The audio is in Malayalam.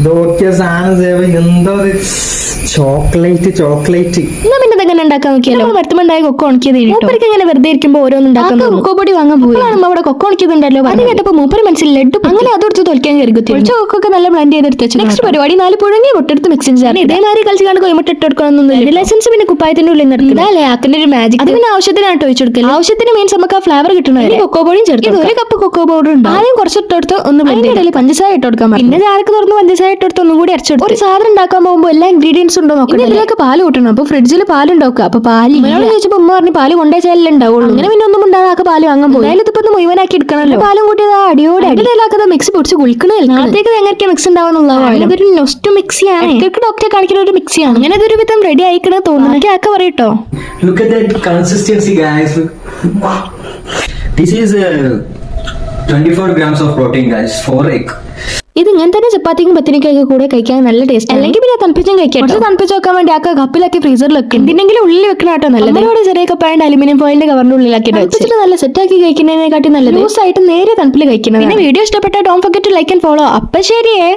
ഇതൊക്കെ സാധനം സേവ എന്തോ ചോക്ലേറ്റ് എന്നാ പിന്നെ ഇതെങ്ങനെ ഉണ്ടാക്കാൻ നോക്കിയാലോ? വരുത്തുമ്പോണ്ടായ കൊക്കോ ഉണക്കിയത് മൂപ്പർക്ക് ഇങ്ങനെ വെറുതെ ഇരിക്കുമ്പോൾ ഓരോന്നും ഉണ്ടാക്കാൻ കൊക്കോ പൊടി വാങ്ങാൻ പോയി അവിടെ കൊക്കോ ഉണക്കിയതുണ്ടല്ലോ. അത് കേട്ടപ്പോ മൂപ്പര് മനസ്സിൽ ലഡു അങ്ങനെ അതെടുത്ത് തോൽക്കാൻ കരുതി കൊക്കൊക്കെ നല്ല ബ്ലെൻഡ് ചെയ്തെടുത്ത് വെച്ചു. നെക്സ്റ്റ് പരിപാടി 4 പുഴുങ്ങിയ മുട്ടെടുത്ത് മിക്സിങ് ചേർന്ന് ഇതേമാതിരി കളിച്ച് കണ്ട് കോയിമുട്ട ഇട്ട് കൊടുക്കണമെന്നൊന്നും ലൈസൻസ് പിന്നെ കുപ്പായത്തിന്റെ ഉള്ളിൽ നടക്കില്ലേ ആക്കിന്റെ ഒരു മാജിക്. അത് പിന്നെ ആവശ്യത്തിനായിട്ട് ഒഴിച്ചു കൊടുക്കൽ. ആവശ്യത്തിന് മീൻസ് നമുക്ക് ആ ഫ്ലേവർ കിട്ടണത്. കൊക്കോ പൊടിയും ചേർത്ത് 1 കപ്പ് കൊക്കോ പൗഡർ ഉണ്ട്. ആദ്യം കുറച്ച് ഇട്ടെടുത്ത് ഒന്ന് ബ്ലെൻഡ് ചെയ്ത് പഞ്ചസാര ഇട്ട് കൊടുക്കാൻ പറ്റും. പിന്നെ ചാരക്ക് തുറന്ന് പഞ്ചസാര ഇട്ടെടുത്ത് ഒന്നും കൂടി അരച്ചെടുത്തു. ഒരു സാധനം ഉണ്ടാക്കാൻ പോകുമ്പോൾ എല്ലാ ഇൻഗ്രീഡിയൻസ് ഉണ്ടോ നോക്കണം. ഇതിലേക്ക് പാല് കൂട്ടണം. അപ്പൊ ഫ്രിഡ്ജിൽ പാലുണ്ടാക്കുക. അപ്പൊ പാല് ചോദിച്ചപ്പോ ഉമ്മ പറഞ്ഞ് പാല് കൊണ്ടുവച്ചാലേ ഉണ്ടാവുള്ളൂ. അങ്ങനെ പിന്നെ ഒന്നും ഉണ്ടാകാത്ത പാല് വാങ്ങാൻ പോയി. ഇതിപ്പോ മുഴുവനാക്കി എടുക്കണല്ലോ. പാലും കൂട്ടിയത് അടിയോടെ അടിയിലാക്കാതെ മിക്സ് പൊടിച്ച് കുളിക്കണേ. നാളത്തേക്ക് എങ്ങനെയൊക്കെ മിക്സ് ഉണ്ടാവുന്നുള്ളതാണ്. ഇതൊരു നൊസ്റ്റു മിക്സിയാണ്. ഇടയ്ക്ക് ഡോക്ടറെ കാണിക്കുന്ന ഒരു മിക്സിയാണ്. അങ്ങനെ ഇതൊരു വിധം റെഡി ആയിക്കണ തോന്നുന്നു. ആക്കെ പറയട്ടോ. Look at that consistency, guys. This is 24 grams of protein, guys. 4 egg. ഇത് ഇങ്ങനെ തന്നെ ചപ്പാത്തിക്കും പത്തിരിക്കൊക്കെ കൂടെ കഴിക്കാൻ നല്ല ടേസ്റ്റ്. അല്ലെങ്കിൽ പിന്നെ തണുപ്പിച്ചും കഴിക്കാം. തണുപ്പിച്ച് വെക്കാൻ വേണ്ടി ആക്കെ കപ്പിലാക്കി ഫ്രീസറിൽ വെക്കും. എന്തിനെങ്കിലും ഉള്ളിൽ വെക്കണ കേട്ടോ നല്ലത്. ഇവിടെ ചെറിയ കപ്പായണ്ട് അലുമിനിയം ഫോയിലിന്റെ കവറിന്റെ ഉള്ളിലാക്കി വെച്ചിട്ട് നല്ല സെറ്റാക്കി കഴിക്കുന്നതിനെക്കാട്ടി നല്ലത് ലൂസ് ആയിട്ട് നേരെ തണുപ്പിൽ കഴിക്കുന്നത്. പിന്നെ വീഡിയോ ഇഷ്ടപ്പെട്ട don't forget to like and follow. അപ്പൊ ശരിയേ.